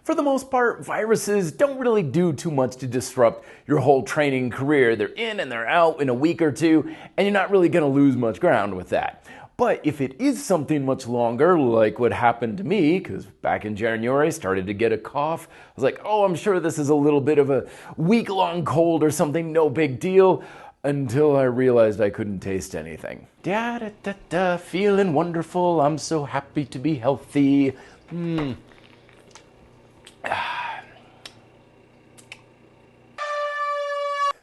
For the most part, viruses don't really do too much to disrupt your whole training career. They're in and they're out in a week or two, and you're not really going to lose much ground with that. But if it is something much longer, like what happened to me, because back in January I started to get a cough, I was like, oh, I'm sure this is a little bit of a week-long cold or something, no big deal, until I realized I couldn't taste anything. Da-da-da-da, feeling wonderful, I'm so happy to be healthy.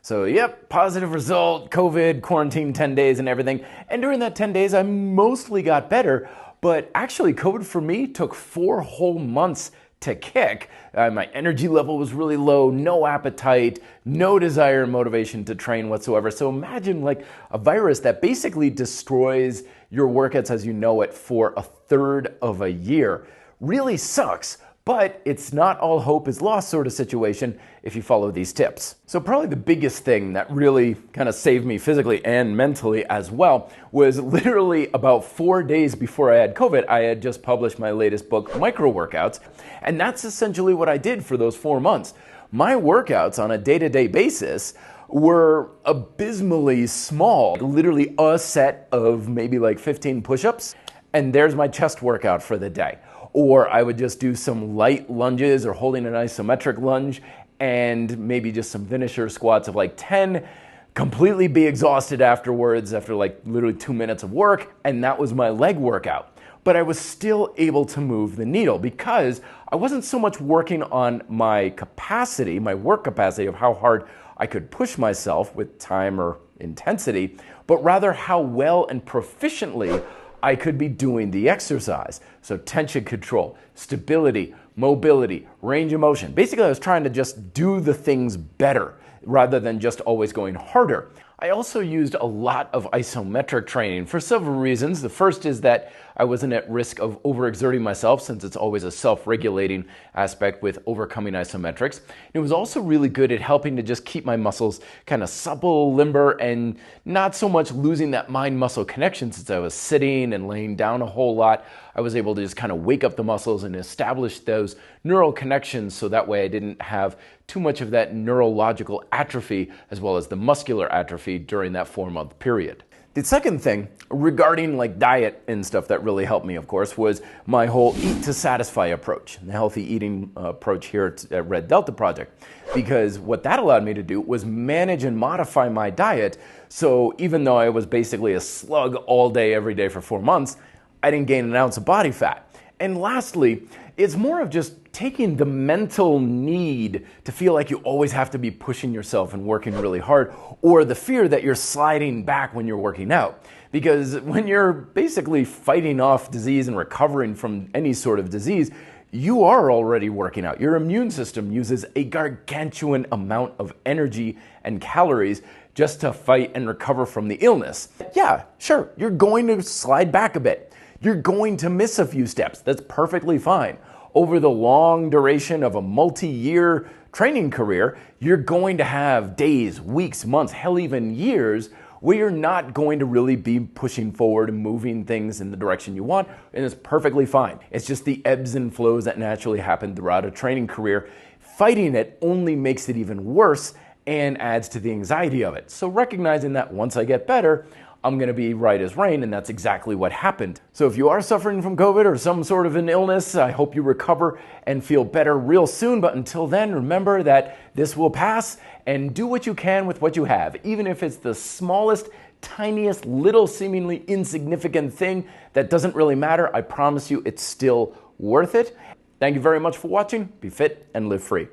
So yep, positive result, COVID, quarantine 10 days and everything. And during that 10 days, I mostly got better, but actually COVID for me took 4 whole months to kick. My energy level was really low, no appetite, no desire and motivation to train whatsoever. So imagine like a virus that basically destroys your workouts as you know it for 1/3 of a year. Really sucks. But it's not all hope is lost sort of situation if you follow these tips. So probably the biggest thing that really kind of saved me physically and mentally as well was literally about 4 days before I had COVID, I had just published my latest book, Micro Workouts. And that's essentially what I did for those 4 months. My workouts on a day-to-day basis were abysmally small, literally a set of maybe like 15 push-ups, and there's my chest workout for the day. Or I would just do some light lunges or holding an isometric lunge and maybe just some finisher squats of like 10, completely be exhausted afterwards after like literally 2 minutes of work, and that was my leg workout. But I was still able to move the needle because I wasn't so much working on my capacity, my work capacity of how hard I could push myself with time or intensity, but rather how well and proficiently I could be doing the exercise. So tension control, stability, mobility, range of motion. Basically, I was trying to just do the things better rather than just always going harder. I also used a lot of isometric training for several reasons. The first is that I wasn't at risk of overexerting myself, since it's always a self-regulating aspect with overcoming isometrics. It was also really good at helping to just keep my muscles kind of supple, limber, and not so much losing that mind-muscle connection. Since I was sitting and laying down a whole lot, I was able to just kind of wake up the muscles and establish those neural connections, so that way I didn't have too much of that neurological atrophy as well as the muscular atrophy during that 4-month period. The second thing regarding like diet and stuff that really helped me, of course, was my whole eat to satisfy approach, the healthy eating approach here at Red Delta Project. Because what that allowed me to do was manage and modify my diet. So even though I was basically a slug all day, every day for 4 months, I didn't gain an ounce of body fat. And lastly, it's more of just taking the mental need to feel like you always have to be pushing yourself and working really hard, or the fear that you're sliding back when you're working out. Because when you're basically fighting off disease and recovering from any sort of disease, you are already working out. Your immune system uses a gargantuan amount of energy and calories just to fight and recover from the illness. Yeah, sure, you're going to slide back a bit. You're going to miss a few steps. That's perfectly fine. Over the long duration of a multi-year training career, you're going to have days, weeks, months, hell, even years where you're not going to really be pushing forward and moving things in the direction you want, and it's perfectly fine. It's just the ebbs and flows that naturally happen throughout a training career. Fighting it only makes it even worse and adds to the anxiety of it. So recognizing that once I get better, I'm going to be right as rain, and that's exactly what happened. So if you are suffering from COVID or some sort of an illness, I hope you recover and feel better real soon. But until then, remember that this will pass, and do what you can with what you have. Even if it's the smallest, tiniest, little seemingly insignificant thing that doesn't really matter, I promise you it's still worth it. Thank you very much for watching. Be fit and live free.